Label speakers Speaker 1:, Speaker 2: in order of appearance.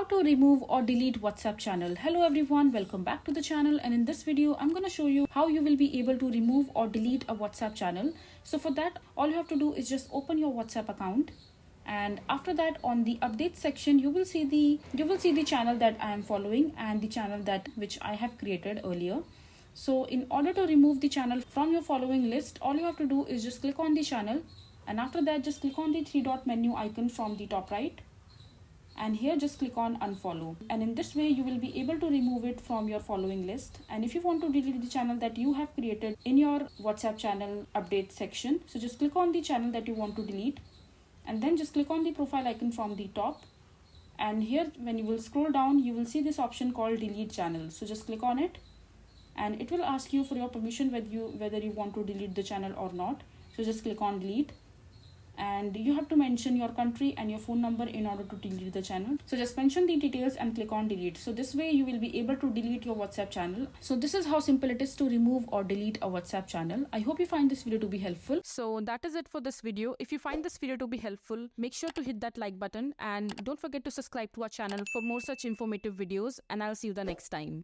Speaker 1: to remove or delete WhatsApp channel. Hello everyone, welcome back to the channel, and in this video I'm going to show you how you will be able to remove or delete a WhatsApp channel. So for that, all you have to do is just open your WhatsApp account, and after that on the update section you will see the channel that I am following and the channel that which I have created earlier. So in order to remove the channel from your following list, all you have to do is just click on the channel, and after that just click on the three dot menu icon from the top right, and here just click on unfollow, and in this way you will be able to remove it from your following list. And if you want to delete the channel that you have created in your WhatsApp channel update section, so just click on the channel that you want to delete, and then just click on the profile icon from the top, and here when you will scroll down you will see this option called delete channel. So just click on it, and it will ask you for your permission whether you want to delete the channel or not. So just click on delete, and you have to mention your country and your phone number in order to delete the channel. So just mention the details and click on delete. So this way you will be able to delete your WhatsApp channel. So this is how simple it is to remove or delete a WhatsApp channel. I hope you find this video to be helpful. So that is it for this video. If you find this video to be helpful, make sure to hit that like button, and don't forget to subscribe to our channel for more such informative videos, and I'll see you the next time.